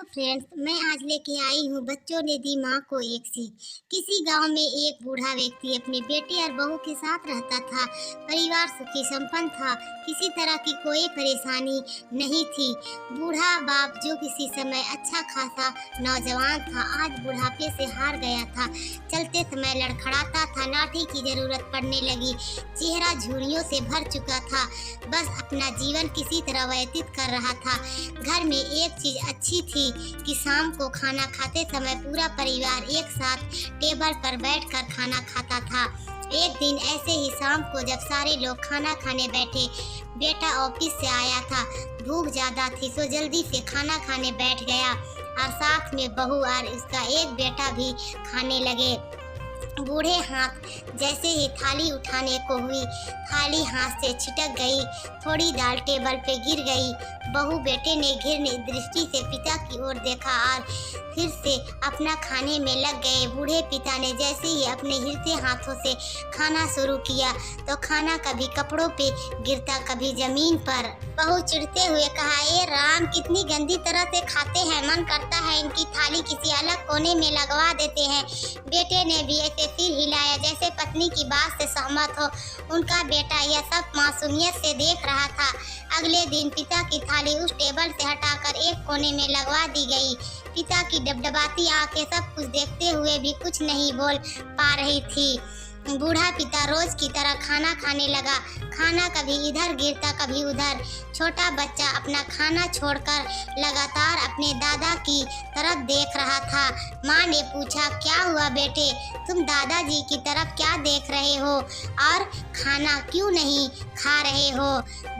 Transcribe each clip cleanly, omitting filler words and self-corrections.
Friends, मैं आज लेके आई हूँ बच्चों ने दी माँ को एक सीख। किसी गांव में एक बूढ़ा व्यक्ति अपने बेटे और बहू के साथ रहता था। परिवार सुखी संपन्न था, किसी तरह की कोई परेशानी नहीं थी। बूढ़ा बाप जो किसी समय अच्छा खासा नौजवान था, आज बुढ़ापे से हार गया था। चलते समय लड़खड़ाता था, लाठी की जरूरत पड़ने लगी, चेहरा झुर्रियों से भर चुका था, बस अपना जीवन किसी तरह व्यतीत कर रहा था। घर में एक चीज अच्छी थी कि शाम को खाना खाते समय पूरा परिवार एक साथ टेबल पर बैठकर खाना खाता था। एक दिन ऐसे ही शाम को जब सारे लोग खाना खाने बैठे, बेटा ऑफिस से आया था, भूख ज्यादा थी सो जल्दी से खाना खाने बैठ गया और साथ में बहू और उसका एक बेटा भी खाने लगे। बूढ़े हाथ जैसे ही थाली उठाने को हुई, थाली हाथ से छिटक गई, थोड़ी दाल टेबल पे गिर गई। बहू बेटे ने घृण्य दृष्टि से पिता की ओर देखा और फिर से अपना खाने में लग गए। बूढ़े पिता ने जैसे ही अपने हिलते हाथों से खाना शुरू किया तो खाना कभी कपड़ों पे गिरता, कभी जमीन पर। बहू चिढ़ते हुए कहा, ए राम, कितनी गंदी तरह से खाते हैं, मन करता है इनकी थाली किसी अलग कोने में लगवा देते हैं। बेटे ने भी ऐसे सिर हिलाया जैसे पत्नी की बात से सहमत हो। उनका बेटा यह सब मासूमियत से देख रहा था। अगले दिन पिता की थाली उस टेबल से हटाकर एक कोने में लगवा दी गई। पिता की डबडबाती आंखें सब कुछ देखते हुए भी कुछ नहीं बोल पा रही थी। बूढ़ा पिता रोज की तरह खाना खाने लगा। खाना कभी इधर गिरता, कभी उधर। छोटा बच्चा अपना खाना छोड़कर लगातार अपने दादा की तरफ देख रहा था। माँ ने पूछा, क्या हुआ बेटे, तुम दादाजी की तरफ क्या देख रहे हो और खाना क्यों नहीं खा रहे हो?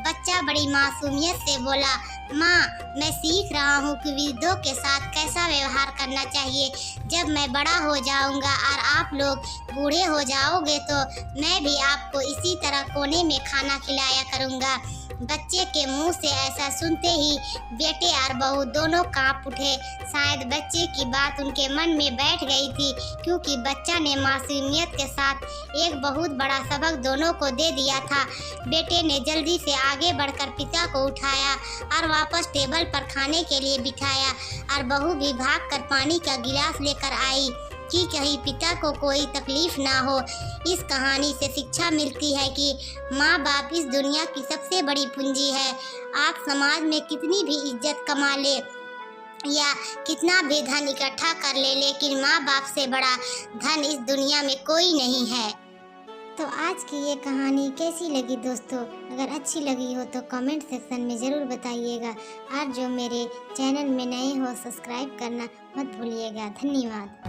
बच्चा बड़ी मासूमियत से बोला, माँ, मैं सीख रहा हूँ कि वृद्धों के साथ कैसा व्यवहार करना चाहिए। जब मैं बड़ा हो जाऊँगा और आप लोग बूढ़े हो जाओगे तो मैं भी आपको इसी तरह कोने में खाना खिलाया करूँगा। बच्चे के मुंह से ऐसा सुनते ही बेटे और बहू दोनों कांप उठे। शायद बच्चे की बात उनके मन में बैठ गई थी, क्योंकि बच्चा ने मासूमियत के साथ एक बहुत बड़ा सबक दोनों को दे दिया था। बेटे ने जल्दी से आगे बढ़कर पिता को उठाया और वापस टेबल पर खाने के लिए बिठाया और बहू भी भागकर पानी का गिलास लेकर आई कि कहीं पिता को कोई तकलीफ ना हो। इस कहानी से शिक्षा मिलती है कि माँ बाप इस दुनिया की सबसे बड़ी पूंजी है। आप समाज में कितनी भी इज्जत कमा ले या कितना भी धन इकट्ठा कर ले, लेकिन माँ बाप से बड़ा धन इस दुनिया में कोई नहीं है। तो आज की ये कहानी कैसी लगी दोस्तों? अगर अच्छी लगी हो तो कमेंट सेक्शन में ज़रूर बताइएगा और जो मेरे चैनल में नए हो सब्सक्राइब करना मत भूलिएगा। धन्यवाद।